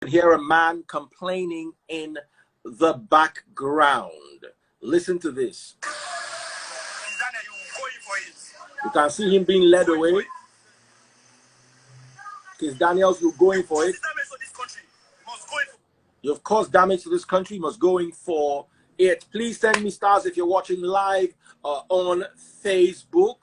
hear a man complaining in the background. Listen to this. You can see him being led away. Kizz Daniels, you're going for it. You've caused damage to this country, you must go in for it. Please send me stars if you're watching live on Facebook.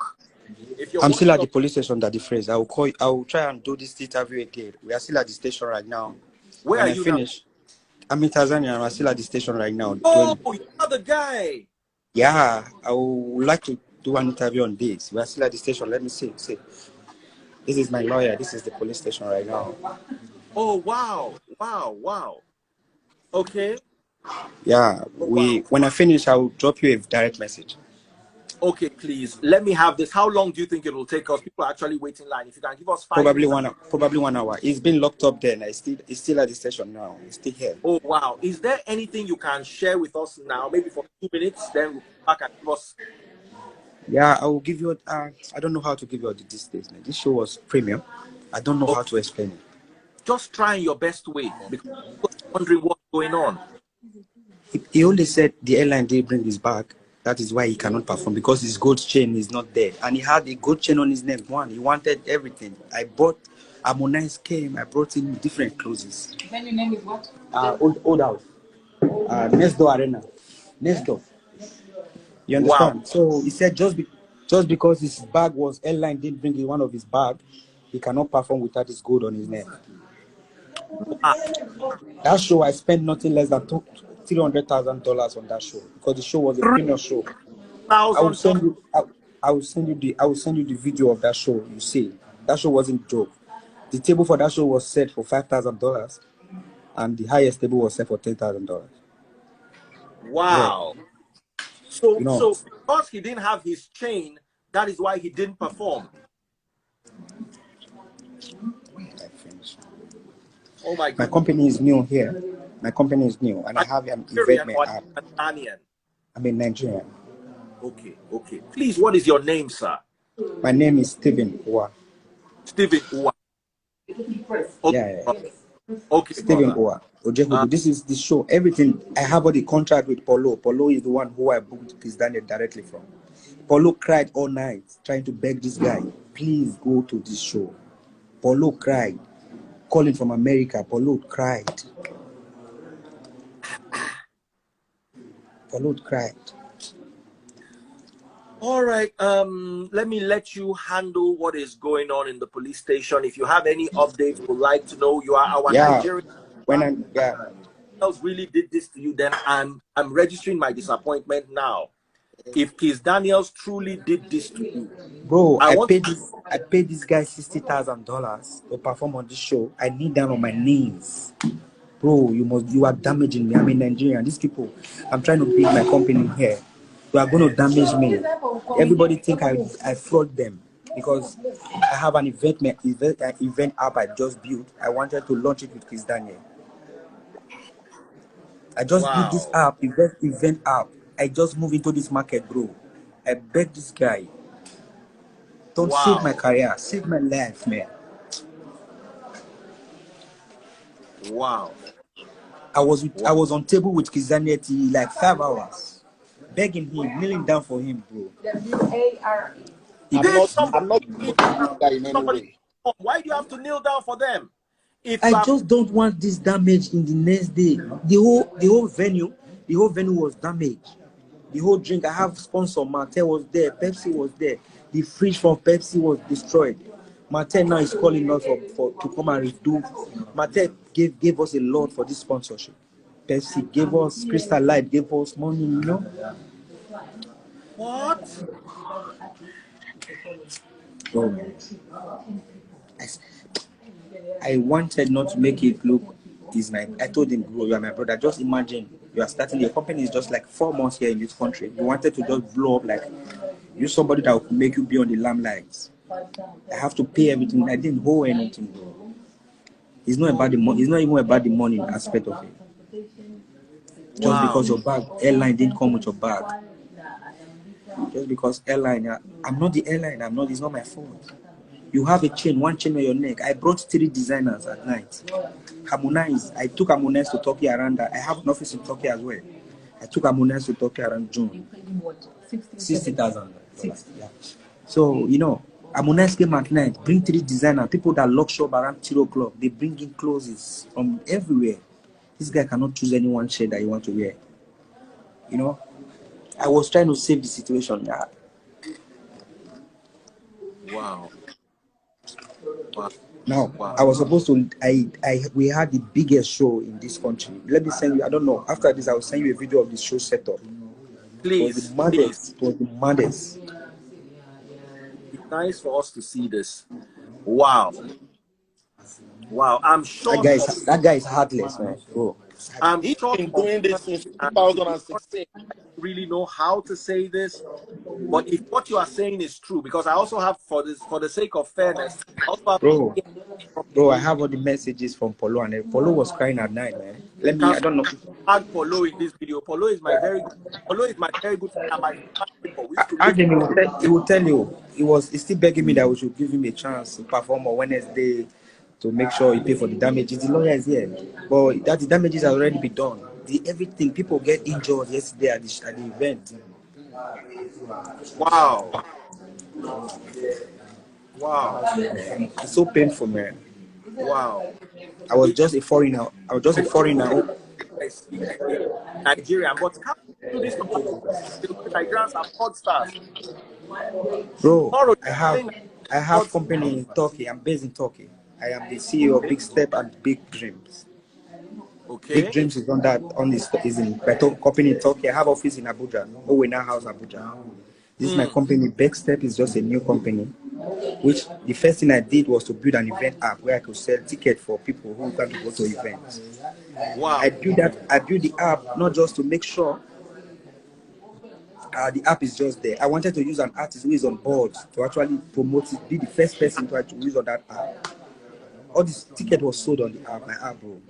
If you're I'm still at the police station, that the phrase. I will call you, I will try and do this interview again. We are still at the station right now. Where when are I you finish, now? I'm in Tanzania and I'm still at the station right now. Oh, you're the guy. Yeah, I would like to do an interview on this. We are still at the station. Let me see. This is my lawyer. This is the police station right now. Oh, wow. Okay. Yeah, when I finish, I will drop you a direct message. Okay, please. Let me have this. How long do you think it will take us? People are actually waiting in line. If you can give us 5 probably minutes. Probably 1 hour. It's been locked up then. It's still at the station now. It's still here. Oh, wow. Is there anything you can share with us now? Maybe for 2 minutes, then we'll come back and give us. Yeah, I will give you. I don't know how to give you this statement. This show was premium. I don't know how to explain it. Just try in your best way, because people are wondering what's going on. He only said the airline didn't bring his bag. That is why he cannot perform, because his gold chain is not there. And he had a gold chain on his neck. He wanted everything. I bought Harmonize came. I brought him different clothes. Then your name is what? Old House. Next door Arena. Next door. You understand? Wow. So he said just because his bag was airline didn't bring one of his bag, he cannot perform without his gold on his neck. That show I spent nothing less than $300,000 on that show, because the show was a premium show. I will send you the video of that show. You see, that show wasn't a joke. The table for that show was set for $5,000, and the highest table was set for $10,000. Wow. Yeah. So, you know, so because he didn't have his chain, that is why he didn't perform. Oh my God. My company is new here. My company is new, and I have an event app. Tanzanian. I'm in Nigeria. Okay. Please, what is your name, sir? My name is Stephen Uwa. Stephen Uwa. Okay. Yeah. Okay. Stephen Uwa. This is the show. Everything. I have all the contract with Polo. Polo is the one who I booked Kizz Daniel directly from. Polo cried all night trying to beg this guy, please go to this show. Polo cried. Calling from America, Polo cried. Polo cried. All right. Let me let you handle what is going on in the police station. If you have any updates, would like to know, you are our Nigerian. Else really did this to you, then I'm registering my disappointment now. If Kizz Daniels truly did this to you, bro, I paid this guy $60,000 to perform on this show. I kneel down on my knees. Bro, you are damaging me. I'm in Nigeria. These people, I'm trying to build my company here. You are going to damage me. Everybody think I fraud them, because I have an event app I just built. I wanted to launch it with Kizz Daniel. I just built this app, event app. I just moved into this market, bro. I beg this guy, don't save my career, save my life, man. Wow. I was on table with Kizz Daniel like 5 hours, begging him, kneeling down for him, bro. W-A-R-E. I'm not in any way. Why do you have to kneel down for them? I just don't want this damage in the next day. The whole venue was damaged. The whole drink, I have sponsor, Martel was there, Pepsi was there. The fridge from Pepsi was destroyed. Martel now is calling us to come and redo. Martel gave us a lot for this sponsorship. Pepsi gave us, Crystal Light gave us money, you know. What? Oh, man. I wanted not to make it look I told him, bro, you are my brother. Just imagine you are starting your company is just like 4 months here in this country. You wanted to just blow up, like you somebody that will make you be on the limelight. I have to pay everything. I didn't owe anything, bro. It's not about the money. It's not even about the money aspect of it. Just because your bag airline didn't come with your bag. Just because airline, I'm not the airline. It's not my fault. You have a chain, one chain on your neck. I brought 3 designers at night. Harmonize. I took Harmonize to Turkey around that. I have an office in Turkey as well. I took Harmonize to Turkey around June. 60,000. Yeah. So, you know, Harmonize came at night, bring 3 designers, people that lock shop around 3 o'clock. They bring in clothes from everywhere. This guy cannot choose any one shirt that you want to wear. You know, I was trying to save the situation. Yeah. Wow. Wow. Now, Wow. I was supposed to, we had the biggest show in this country. Let me send you, I don't know, after this, I will send you a video of the show setup. Please. It was the maddest. It was the maddest. It's nice for us to see this. Wow. Wow. I'm sure that guy is heartless, man. Bro. I'm He's sure been doing this since 2016. I don't really know how to say this, but if what you are saying is true, because I also have, for the sake of fairness, I also have Bro, I have all the messages from Polo, and Polo was crying at night, man. I don't know. Add Polo in this video. Polo is my very good friend. My he will tell you. He's still begging me that we should give him a chance to perform on Wednesday to make sure he pay for the damages. The lawyer is here, but that the damages has already been done. Everything, people get injured yesterday at the event. Wow. Wow. It's so painful, man. Wow. I was just a foreigner. I speak Nigerian, but how do this? Nigerians are fraudsters. Bro, I have company in Turkey. I'm based in Turkey. I am the CEO of Big Step and Big Dreams. Okay. Big Dreams is is in company in Turkey. I have office in Abuja. We now house Abuja. This is my company. Big Step is just a new company. Which the first thing I did was to build an event app where I could sell tickets for people who want to go to events. Wow. I built the app not just to make sure the app is just there. I wanted to use an artist who is on board to actually promote it, be the first person to use on that app. All this ticket was sold on the app, my app, bro.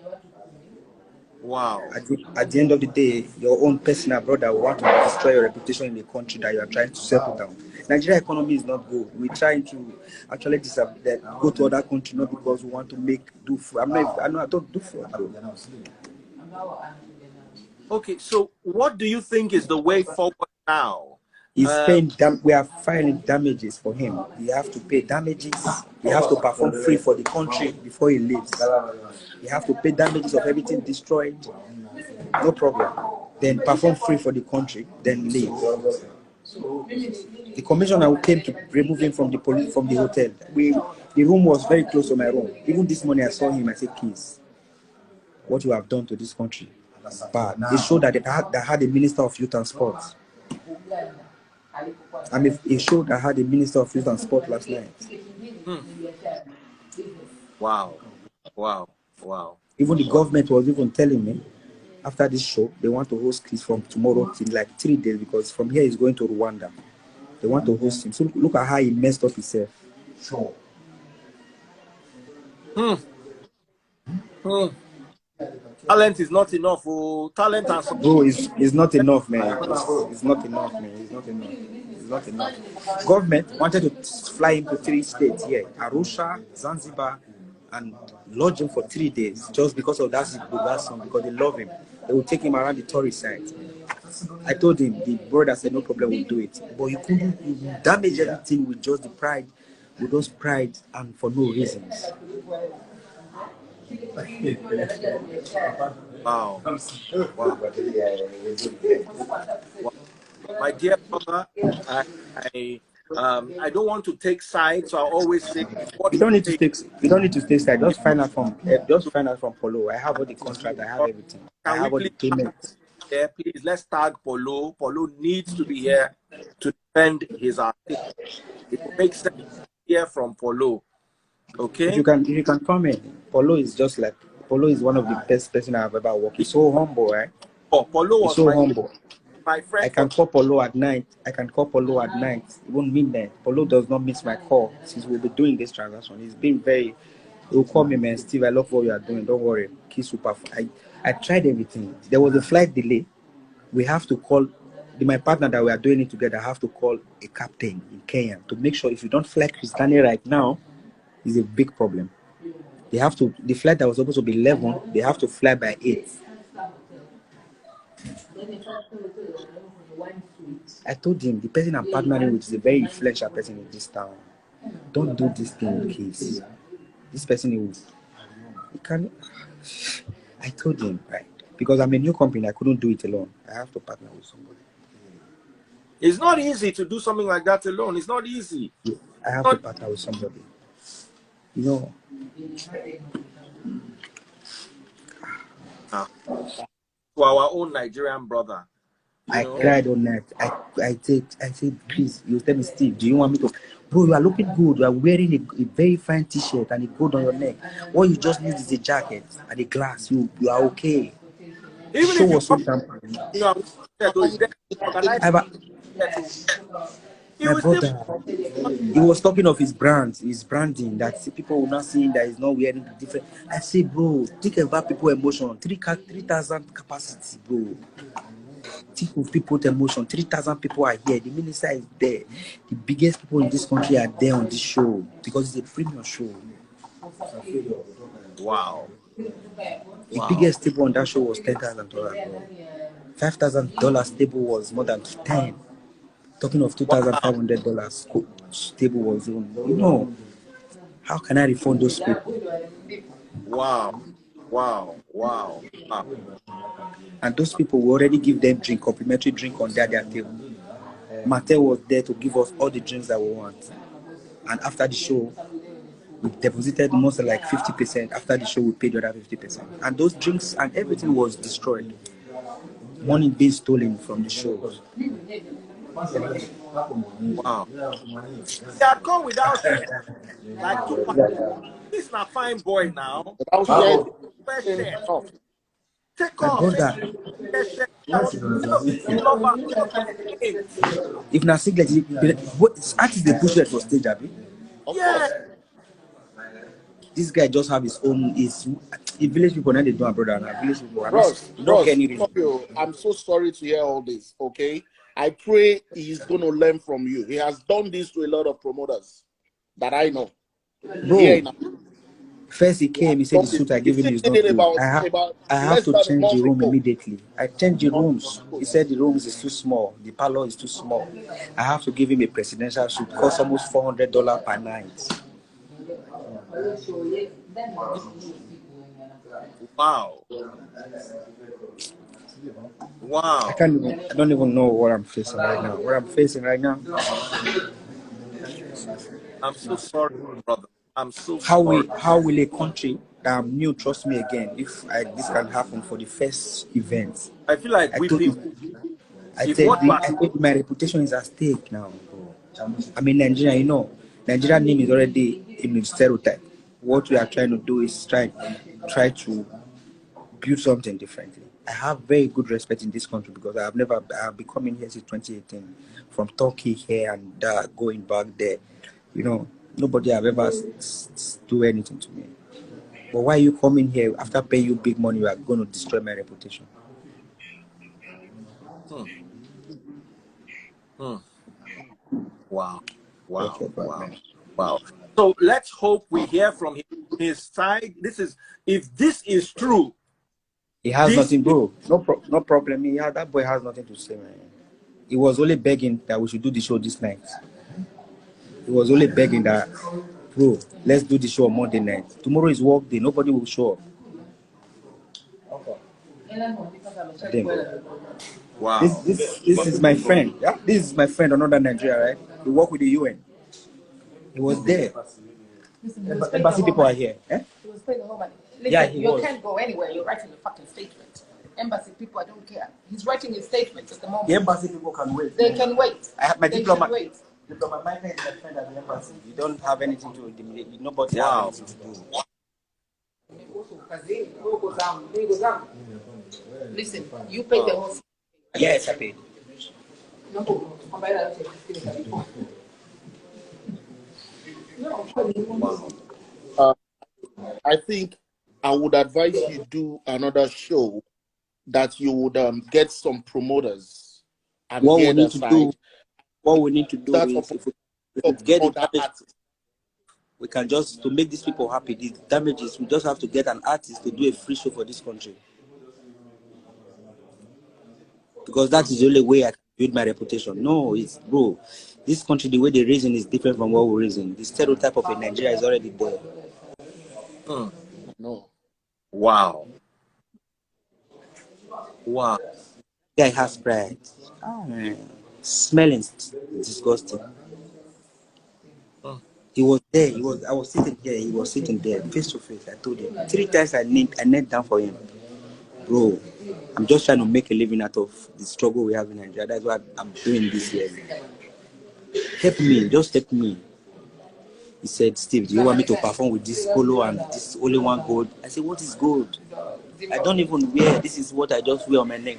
Wow. At the end of the day, your own personal brother will want to destroy your reputation in the country that you are trying to settle down. Nigeria economy is not good. We're trying to actually go to other countries, not because we want to do fraud. I don't do fraud, bro. Okay, so what do you think is the way forward now? We are filing damages for him. You have to pay damages. You have to perform free for the country before he leaves. You have to pay damages of everything destroyed. No problem. Then perform free for the country, then leave. The commissioner who came to remove him from the hotel. The room was very close to my room. Even this morning I saw him. I said, Kizz, what you have done to this country is bad. It showed that they had a minister of youth and sports. I mean, it showed I had a minister of youth and sport last night. Wow. Wow. Wow. Even the government was even telling me after this show, they want to host Kizz from tomorrow till like 3 days, because from here he's going to Rwanda. They want to host him. So look at how he messed up himself. Sure. Talent is not enough. Oh, talent and support. Bro, it's not enough, man. It's not enough, man. It's not enough. It's not enough. Government wanted to fly him to 3 states here: Arusha, Zanzibar, and lodge him for 3 days just because of that song, because they love him. They will take him around the tourist site. I told him, the brother said no problem, we'll do it. But you damage everything with just the pride, with those pride and for no reasons. Wow. Wow. My dear brother, I don't want to take sides, so I always say you don't need to take sides. Just find out from Polo. I have all the contract, I have everything. I have all the payments. Yeah, please let's tag Polo. Polo needs to be here to defend his artist. It makes sense to hear from Polo. Okay. If you can come in. Polo is one of the best person I've ever worked. He's so humble, eh? Oh, Polo was so humble. My friend. I can call Polo at night. Even midnight. Polo does not miss my call since we'll be doing this transaction. He's been he'll call me, man, Steve, I love what you are doing. Don't worry. Kizz super. I tried everything. There was a flight delay. We have to call my partner that we are doing it together. I have to call a captain in Kenya to make sure if you don't fly Chris Danel right now, is a big problem. They have to, the flight that was supposed to be 11, they have to fly by 8. I told him, the person I'm partnering with is a very influential person in this town. Don't do this thing with Kizz. This person he can. I told him, right? Because I'm a new company, I couldn't do it alone. I have to partner with somebody. It's not easy to do something like that alone. It's not easy. I have to partner with somebody. You know. To our own Nigerian brother. I cried all night. I said, please, you tell me, Steve, do you want me to? Bro, you are looking good. You are wearing a very fine t-shirt and a gold on your neck. What you just need is a jacket and a glass. You are okay. Even if you so my brother, he was talking of his brand, his branding, that people will not see that he's not wearing different. I say, bro, think about people's emotion. 3,000 capacity, bro. Think of people's emotion. 3,000 people are here. The minister is there. The biggest people in this country are there on this show because it's a premium show. Wow. The biggest table on that show was $10,000. $5,000 table was more than 10. Talking of $2,500 table was, you know, how can I refund those people? Wow. And those people will already give them drink, complimentary drink on their table. Mattel was there to give us all the drinks that we want. And after the show, we deposited most like 50%. After the show, we paid the other 50%. And those drinks and everything was destroyed. Money being stolen from the shows. Wow. They had come without like 2 months. This is not fine boy now. Take off. If not singlet, artists they push it for stage, Abby. Yeah. This guy just have his own. The village people now they do, brother. Now village people. I'm so sorry to hear all this. Okay, I pray he's gonna learn from you. He has done this to a lot of promoters that I know. Bro, first he came, he said the suit I gave him is not good. I have to change the room immediately. I changed the rooms. He said the rooms is too small. The parlor is too small. I have to give him a presidential suit. Cost almost $400 per night. Wow. I don't even know what I'm facing right now. I'm so sorry, brother. I'm so how sorry. How will a country that I'm new trust me again if this can happen for the first event? I feel like I think my reputation is at stake now, bro. I mean, Nigeria, you know, Nigerian name is already in stereotype. What we are trying to do is try to build something differently. I have very good respect in this country because I've been coming here since 2018, from Turkey here and going back there. You know, nobody have ever do anything to me. But why you coming here after paying you big money? You are going to destroy my reputation. Wow. Okay, wow. So let's hope we hear from his side. If this is true. He has nothing, bro. No problem. Yeah, that boy has nothing to say, man. He was only begging that we should do the show this night. He was only begging that, bro, let's do the show on Monday night. Tomorrow is work day. Nobody will show up. Damn. Wow. This is my friend. Yeah? This is my friend, another Nigeria, right? He worked with the UN. He was there. Embassy people are here. Eh? He was paying the whole money. Listen, Yeah, you can't go anywhere. You're writing a fucking statement. Embassy people, I don't care. He's writing his statement at the moment. The embassy people can wait. They can wait. I have my diploma. Wait. Diploma. My friend is my friend at the embassy. You don't have anything to do. Nobody Wow. has anything to do. Listen, you pay the whole. Yes, I paid. I think I would advise you do another show that you would get some promoters and what we need to do is if we get the We can just, to make these people happy, the damages, we just have to get an artist to do a free show for this country. Because that is the only way I can build my reputation. No, it's, bro, this country, the way they reason is different from what we reason. The stereotype of a Nigeria is already there. No. Wow. Wow. Guy has pride. Oh, man. Smelling disgusting. He was there. I was sitting there. He was sitting there, face to face. I told him 3 times. I knelt down for him, bro. I'm just trying to make a living out of the struggle we have in Nigeria. That's why I'm doing this here. Help me, just help me. He said, Steve, do you want me to perform with this polo and this only one gold? I said, what is gold? I don't even wear. This is what I just wear on my neck.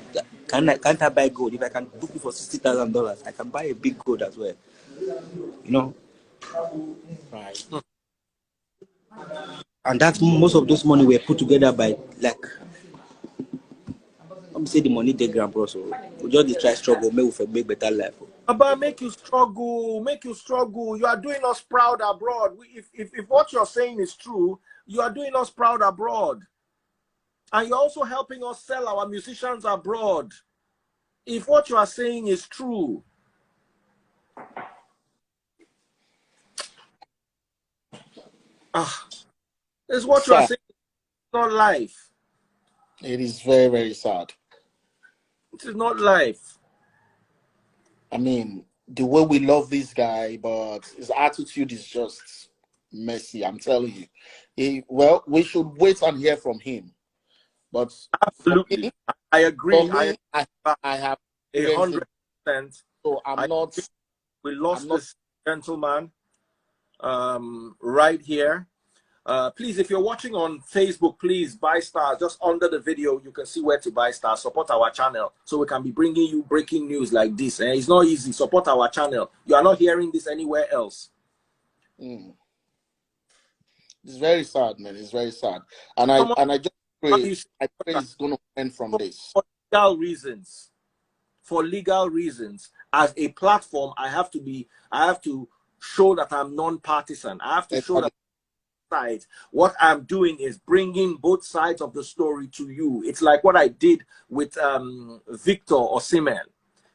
Can't I buy gold? If I can book it for $60,000, I can buy a big gold as well. You know. Right. And that's most of those money were put together by, like, let me say the money they grab, bro. So we just try struggle, maybe we make better life. About make you struggle. You are doing us proud abroad. If what you're saying is true, you are doing us proud abroad. And you're also helping us sell our musicians abroad. If what you are saying is true. It's what you are saying. It's not life. It is very, very sad. It is not life. I mean, the way we love this guy, but his attitude is just messy, I'm telling you. Well, we should wait and hear from him. But absolutely, me, I agree. I have 100%. So we lost this gentleman right here. Please, if you're watching on Facebook, please buy stars. Just under the video, you can see where to buy stars. Support our channel so we can be bringing you breaking news like this. And it's not easy. Support our channel. You are not hearing this anywhere else. It's very sad, man. It's very sad. And I just pray it's going to end from this. For legal reasons, as a platform, I have to show that I'm non-partisan. I have to show that sides. What I'm doing is bringing both sides of the story to you. It's like what I did with Victor Osimhen.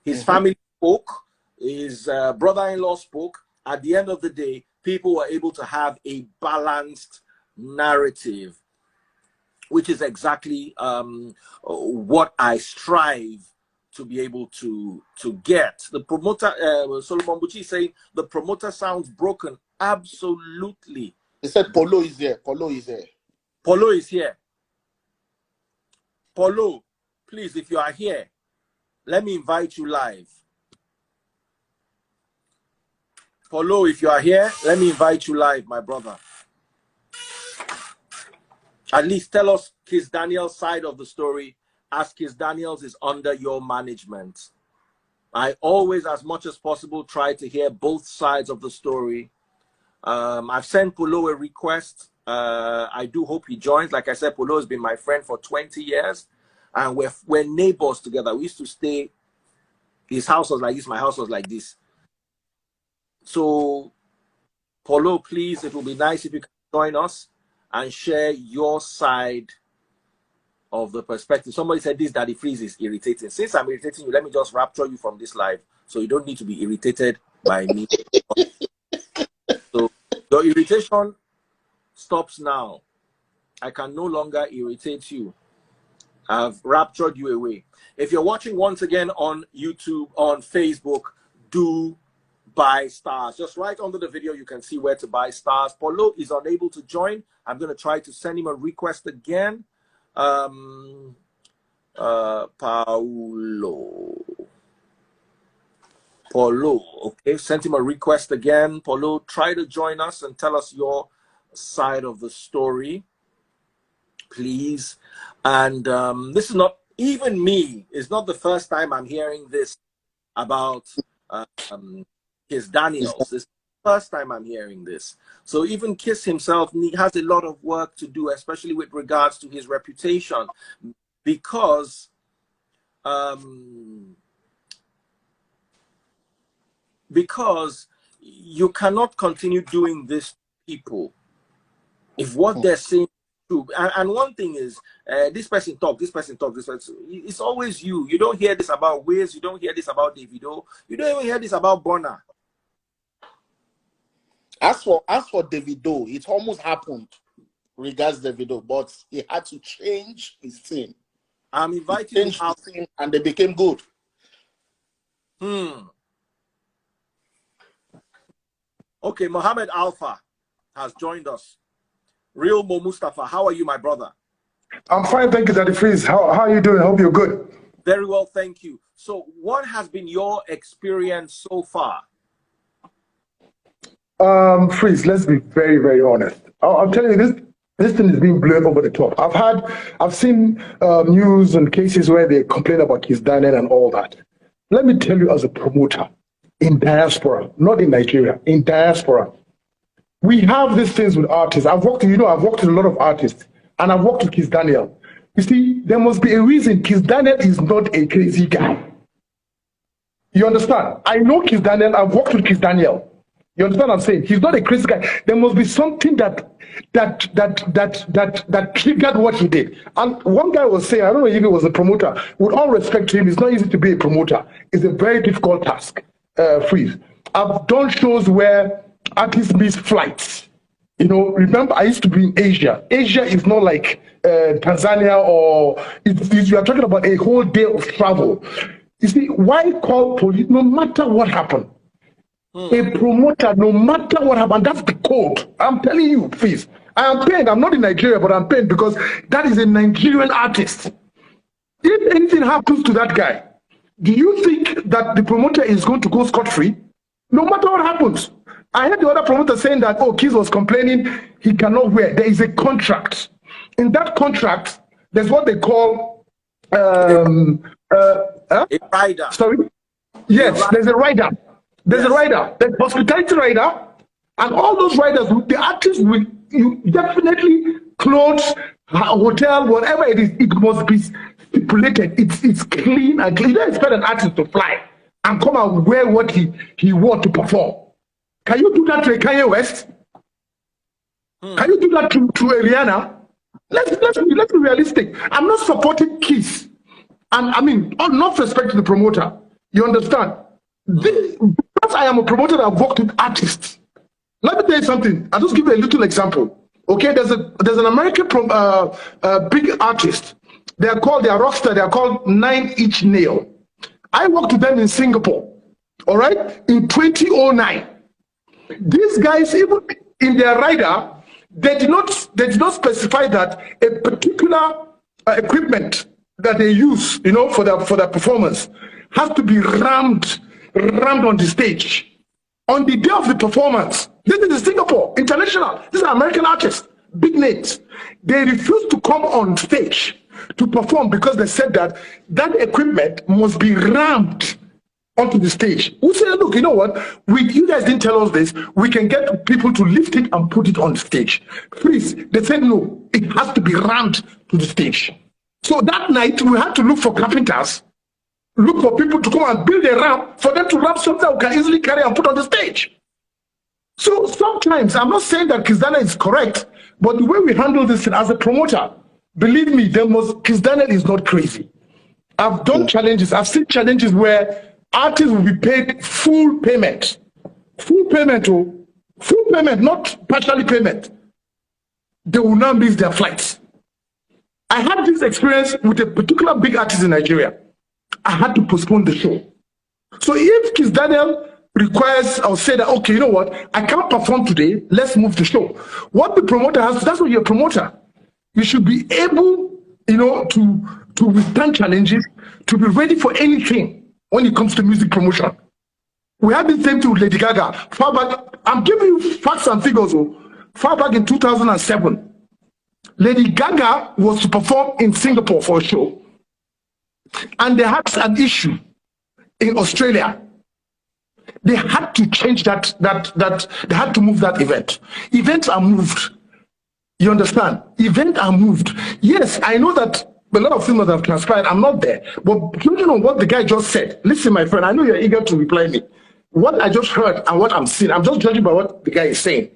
His family spoke, his brother-in-law spoke. At the end of the day, people were able to have a balanced narrative, which is exactly what I strive to be able to get. The promoter, Solomon Buchi, is saying the promoter sounds broken. Absolutely. They said Polo is there. Polo is there. Polo is here. Polo, please, if you are here, let me invite you live. Polo, if you are here, let me invite you live, my brother. At least tell us Kizz Daniel's side of the story, as Kizz Daniel's is under your management. I always, as much as possible, try to hear both sides of the story. I've sent Polo a request. I do hope he joins. Like I said, Polo has been my friend for 20 years. And we're neighbors together. We used to stay, his house was like this, my house was like this. So, Polo, please, it will be nice if you can join us and share your side of the perspective. Somebody said this Daddy Freeze is irritating. Since I'm irritating you, let me just rapture you from this live so you don't need to be irritated by me. So your irritation stops now. I can no longer irritate you. I've raptured you away. If you're watching once again on YouTube, on Facebook, do buy stars. Just right under the video, you can see where to buy stars. Polo is unable to join. I'm going to try to send him a request again. Polo, okay, sent him a request again. Polo, try to join us and tell us your side of the story, please. And this is not, even me, it's not the first time I'm hearing this about Kizz Daniels. This is the first time I'm hearing this. So even Kizz himself has a lot of work to do, especially with regards to his reputation, because you cannot continue doing this to people if what they're saying is true. And one thing is, this person talk, this person talk, this person. It's always you. You don't hear this about Wiz. You don't hear this about Davido. You don't even hear this about Bonner. As for Davido, it almost happened regards Davido, but he had to change his team. I'm inviting his team, and they became good. Okay, Mohammed Alpha has joined us. Real Mo Mustafa, how are you, my brother? I'm fine, thank you, Daddy Freeze. How are you doing? I hope you're good. Very well, thank you. So, what has been your experience so far? Freeze, let's be very, very honest. I'm telling you, this thing is being blown over the top. I've seen news and cases where they complain about Kizz Danel and all that. Let me tell you, as a promoter in diaspora, not in Nigeria, in diaspora, we have these things with artists. I've worked with a lot of artists, and I've worked with Kizz Danel. You see, there must be a reason Kizz Danel is not a crazy guy. You understand? I know Kizz Danel. I've worked with Kizz Danel. You understand what I'm saying? He's not a crazy guy. There must be something that triggered what he did. And one guy was saying, I don't know if he was a promoter. With all respect to him, it's not easy to be a promoter. It's a very difficult task. Freeze. I've done shows where artists miss flights. You know, remember, I used to be in Asia. Asia is not like Tanzania, or you are talking about a whole day of travel. You see, why call police? No matter what happened, a promoter, no matter what happened, that's the code. I'm telling you, please. I am pained. I'm not in Nigeria, but I'm pained because that is a Nigerian artist. If anything happens to that guy, do you think that the promoter is going to go scot-free? No matter what happens. I heard the other promoter saying that, oh, Kizz was complaining he cannot wear. There is a contract. In that contract, there's what they call a rider. Sorry? Yes, there's a rider. There's a rider. There's hospitality rider. And all those riders, the artists will definitely clothes, hotel, whatever it is, it must be stipulated. It's clean and clean. You don't expect an artist to fly and come and wear what he wore to perform. Can you do that to a Kanye West? Can you do that to a Rihanna? Let's be realistic. I'm not supporting Kizz. And I mean, not respecting the promoter. You understand? Because I am a promoter, I've worked with artists. Let me tell you something. I'll just give you a little example. Okay, there's an American big artist. They are rockstar. They are called 9 Inch Nail. I worked with them in Singapore. All right, in 2009. These guys, even in their rider, they did not specify that a particular equipment that they use, you know, for their performance has to be rammed on the stage on the day of the performance. This is in Singapore, international. These are American artists, big names. They refused to come on stage to perform because they said that equipment must be rammed onto the stage. We said, look, you know what? You guys didn't tell us this. We can get people to lift it and put it on stage. Please, they said no. It has to be rammed to the stage. So that night we had to look for carpenters, look for people to come and build a ramp for them to ramp something that we can easily carry and put on the stage. So sometimes, I'm not saying that Kizz Danel is correct, but the way we handle this as a promoter, believe me, Kizz Danel is not crazy. I've done challenges. I've seen challenges where artists will be paid full payment. Full payment, not partially payment. They will now miss their flights. I had this experience with a particular big artist in Nigeria. I had to postpone the show. So if Kizz Danel requires, I'll say that, okay, you know what, I can't perform today, let's move the show. What the promoter has to, that's what you're a promoter. You should be able, you know, to withstand challenges, to be ready for anything when it comes to music promotion. We had the same thing with Lady Gaga. Far back, I'm giving you facts and figures. Far back in 2007, Lady Gaga was to perform in Singapore for a show. And they had an issue in Australia. They had to change they had to move that event. Events are moved. You understand? Events are moved. Yes, I know that a lot of things have transpired. I'm not there. But judging on what the guy just said, listen, my friend, I know you're eager to reply me. What I just heard and what I'm seeing, I'm just judging by what the guy is saying.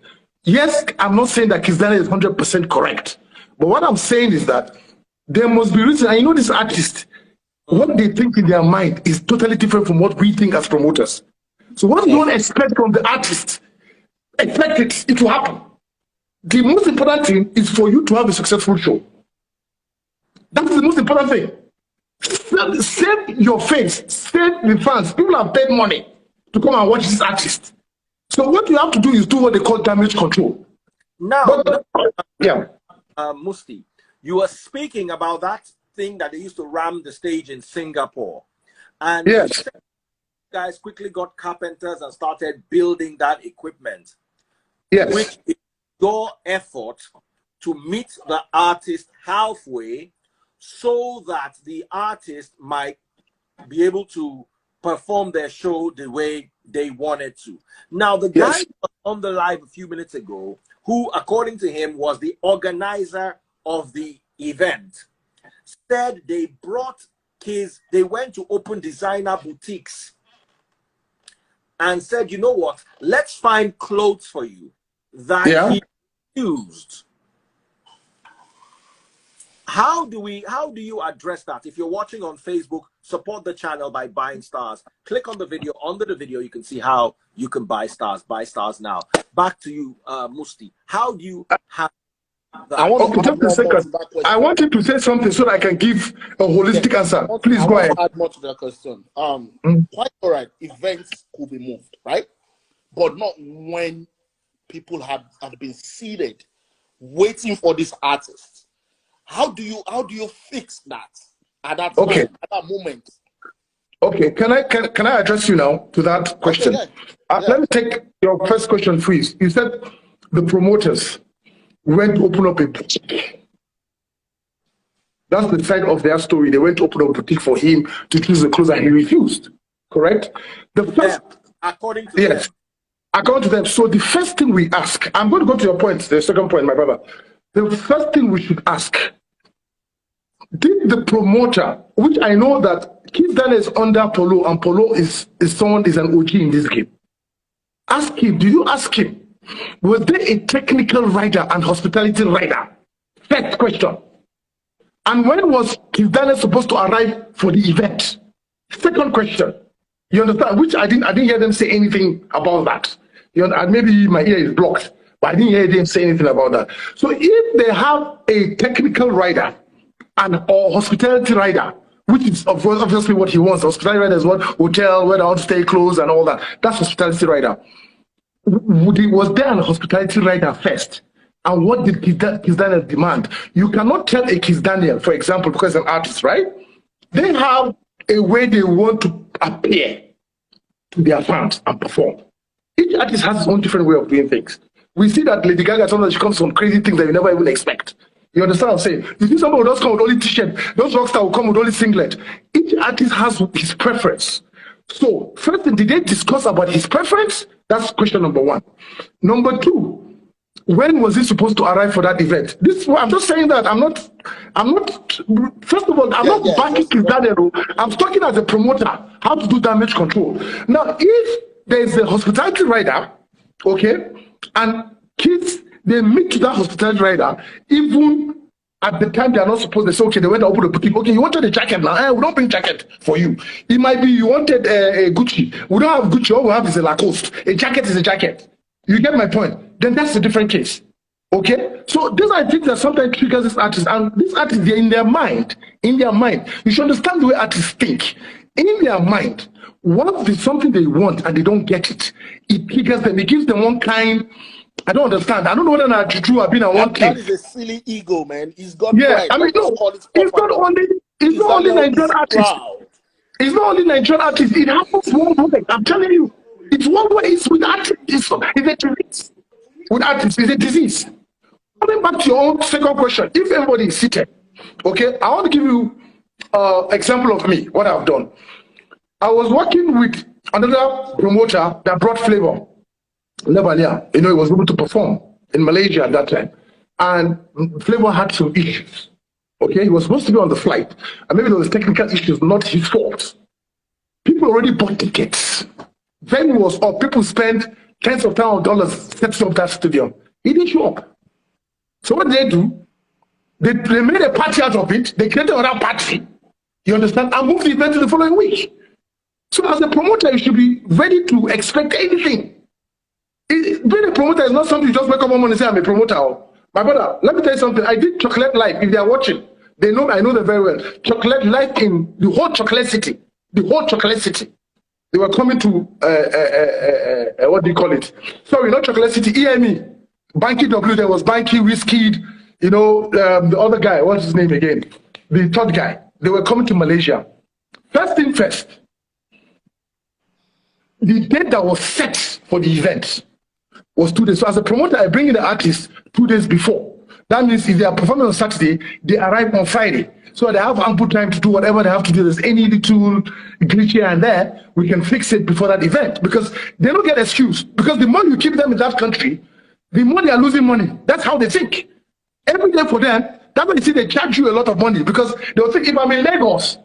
yes, I'm not saying that Kizz Daniel is 100% correct, but what I'm saying is that there must be reason. And you know, this artist, what they think in their mind is totally different from what we think as promoters. So what you don't expect from the artist, expect it will happen. The most important thing is for you to have a successful show. That's the most important thing. Save your face, save the fans. People have paid money to come and watch this artist. So what you have to do is do what they call damage control. Now, Musti, you were speaking about that thing that they used to ram the stage in Singapore. And yes, guys quickly got carpenters and started building that equipment. Yes. Which is your effort to meet the artist halfway so that the artist might be able to perform their show the way they wanted to. Now, the guy on the live a few minutes ago, who, according to him, was the organizer of the event, said they brought Kizz, they went to open designer boutiques and said, you know what, let's find clothes for you that he used. How do you address that? If you're watching on Facebook, support the channel by buying stars. Click on the video. Under the video, you can see how you can buy stars. Buy stars now. Back to you, Musti. How do you have that? I want just a second. I wanted to say something so that I can give a holistic answer. Please go ahead. Add more to that question. Quite all right. Events could be moved, right? But not when people have been seated waiting for this artist. How do you fix that at that time, at that moment? Okay, can I address you now to that question? Let me take your first question, please. You said the promoters went to open up a boutique. That's the side of their story. They went to open up a boutique for him to choose the clothes and he refused. Correct? The first, according to them. According to them. So the first thing we ask, I'm going to go to your point, the second point, my brother. The first thing we should ask, did the promoter, which I know that Kizz Daniel is under Polo, and Polo is an OG in this game. Ask him, did you ask him, was there a technical rider and hospitality rider? First question. And when was Kizz Daniel supposed to arrive for the event? Second question. You understand? Which I didn't hear them say anything about that. You know, maybe my ear is blocked. But I didn't hear them say anything about that. So if they have a technical rider or hospitality rider, which is obviously what he wants, hospitality rider is what hotel, where they want to stay close and all that. That's hospitality rider. Was there a hospitality rider first? And what did Kizz Daniel demand? You cannot tell a Kizz Daniel, for example, because an artist, right? They have a way they want to appear to their fans and perform. Each artist has his own different way of doing things. We see that Lady Gaga, sometimes she comes from crazy things that you never even expect. You understand what I'm saying? You see somebody who does come with only t-shirt, those rockstars will come with only singlet. Each artist has his preference. So, first, did they discuss about his preference? That's question number one. Number two, when was he supposed to arrive for that event? I'm just saying that I'm not, first of all, I'm not backing Kizz Daniel. I'm talking as a promoter, how to do damage control. Now, if there's a hospitality rider, okay, and kids, they meet to that hospitality rider, even at the time they are not supposed to say, okay, they went to open the boutique. Okay, you wanted a jacket now. We don't bring jacket for you. It might be you wanted a Gucci. We don't have Gucci. All we have is a Lacoste. A jacket is a jacket. You get my point? Then that's a different case. Okay? So this, I think, that sometimes triggers this artist. And these artists, they're in their mind. You should understand the way artists think. In their mind, once there's something they want and they don't get it, it triggers them. It gives them one kind. I don't understand. I don't know whether or Juju have been on one thing. That is a silly ego, man. He's got pride. I mean, no, it's not only Nigerian artists. It's not only Nigerian artists. It happens worldwide. I'm telling you. It's worldwide. It's with artists. It's a disease. With artists, it's a disease. Coming back to your own second question, if everybody is seated, okay, I want to give you an example of me, what I've done. I was working with another promoter that brought flavor. Lebalia, he was able to perform in Malaysia at that time. And Flavor had some issues. Okay, he was supposed to be on the flight. And maybe there was technical issues, not his fault. People already bought tickets. Venue was up. People spent tens of thousands of dollars setting up that stadium. He didn't show up. So what did they do? They made a party out of it. They created another party. You understand? And moved the event to the following week. So as a promoter, you should be ready to expect anything. Being a promoter is not something you just wake up one morning and say, I'm a promoter. My brother, let me tell you something. I did Chocolate Life. If they are watching, they know, I know them very well. Chocolate Life in the whole Chocolate City. The whole Chocolate City. They were coming to, what do you call it? Sorry, not Chocolate City, EME. Banky W, there was Banky, Whiskey, you know, the other guy, what's his name again? The third guy. They were coming to Malaysia. First thing first, the date that was set for the event was 2 days. So as a promoter, I bring in the artist 2 days before. That means if they are performing on Saturday, they arrive on Friday. So they have ample time to do whatever they have to do. There's any little glitch here and there, we can fix it before that event, because they don't get excuse. Because the more you keep them in that country, the more they are losing money. That's how they think. Every day for them, that's why you see they charge you a lot of money, because they'll think, if I'm in Lagos,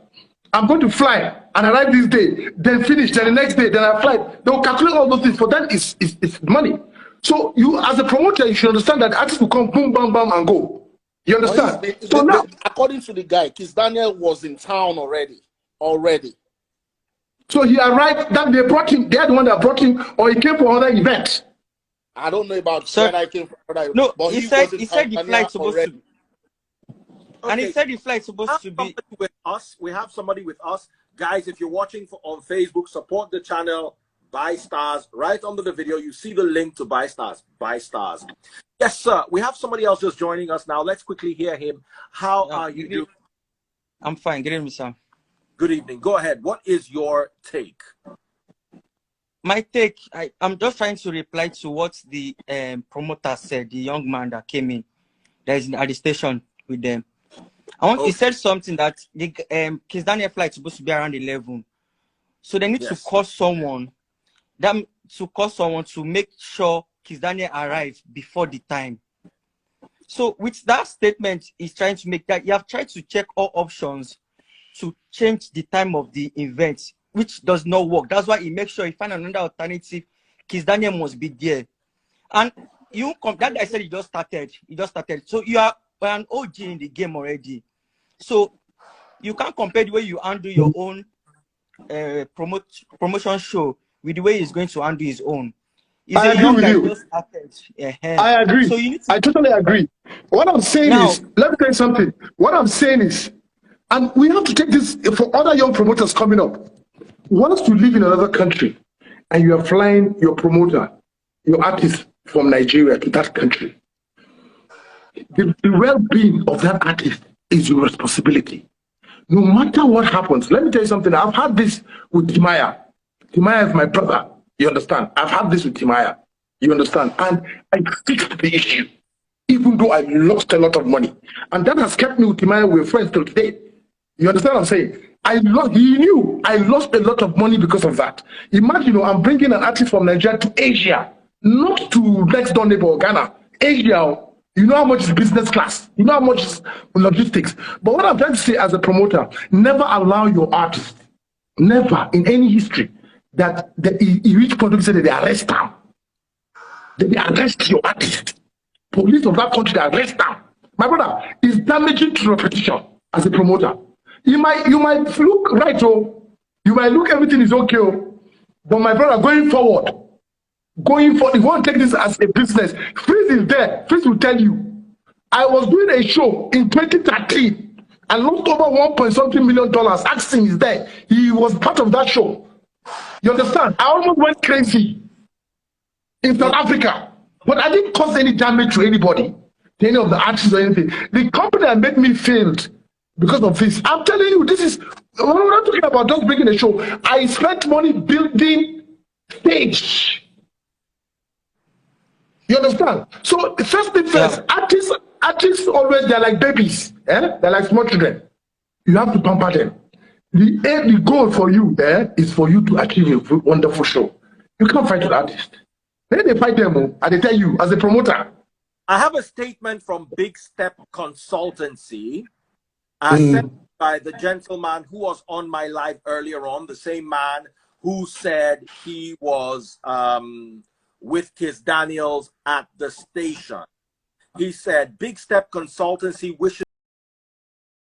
I'm going to fly and arrive this day, then finish, then the next day, then I fly. They'll calculate all those things. For them, it's money. So you, as a promoter, you should understand that artists will come, boom, bam, bam, and go. You understand? So now, according to the guy, Kizz Danel was in town already. So he arrived, that they brought him, they're the one that brought him, or he came for another event. I don't know about when I came for another event. No, but he said the flight's supposed to be. Okay. And he said the flight's supposed to be with us. We have somebody with us. Guys, if you're watching on Facebook, support the channel. Buy stars. Right under the video, you see the link to buy stars. Buy stars. Yes, sir. We have somebody else just joining us now. Let's quickly hear him. How are you doing? I'm fine. Good evening, sir. Good evening. Go ahead. What is your take? My take, I'm just trying to reply to what the promoter said, the young man that came in, that is at the station with them. He said something that the Kizz Danel flight is supposed to be around 11. So they need to call someone. To make sure Kizz Danel arrives before the time. So with that statement, he's trying to make that you have tried to check all options to change the time of the event, which does not work. That's why he makes sure he find another alternative. Kizz Danel must be there. And you that guy said he just started. So you are an OG in the game already. So you can't compare the way you handle your own promotion show with the way he's going to handle his own. I agree with you. I agree. So you need to, I totally agree. What I'm saying is, let me tell you something. What I'm saying is, and we have to take this for other young promoters coming up. Once you live in another country and you are flying your promoter, your artist from Nigeria to that country, the well-being of that artist is your responsibility. No matter what happens, let me tell you something. I've had this with Timaya. Timaya is my brother. You understand? I've had this with Timaya. You understand? And I fixed the issue, even though I lost a lot of money. And that has kept me with Timaya. We're friends till today. You understand what I'm saying? He knew I lost a lot of money because of that. Imagine, I'm bringing an artist from Nigeria to Asia, not to next door neighbor Ghana. Asia, you know how much is business class. You know how much is logistics. But what I'm trying to say as a promoter, never allow your artist, never in any history, that he reach point to say that they arrest them. They arrest your artist. Police of that country, they arrest them. My brother, it's damaging to reputation as a promoter. You might look right, you might look everything is okay, but my brother, going forward, you want to take this as a business. Freeze is there. Freeze will tell you. I was doing a show in 2013 and lost over $1.something million. Axing is there. He was part of that show. You understand? I almost went crazy in South Africa, but I didn't cause any damage to anybody, to any of the artists or anything. The company that made me failed because of this. I'm telling you, this is, we're not talking about just bringing a show. I spent money building stage. You understand? So first thing first, artists always, they're like babies. They're like small children. You have to pamper them. The goal for you is for you to achieve a wonderful show. You can't fight with artists. Then they fight them, and they tell you, as a promoter. I have a statement from Big Step Consultancy, sent by the gentleman who was on my live earlier on, the same man who said he was with Kizz Daniels at the station. He said, Big Step Consultancy wishes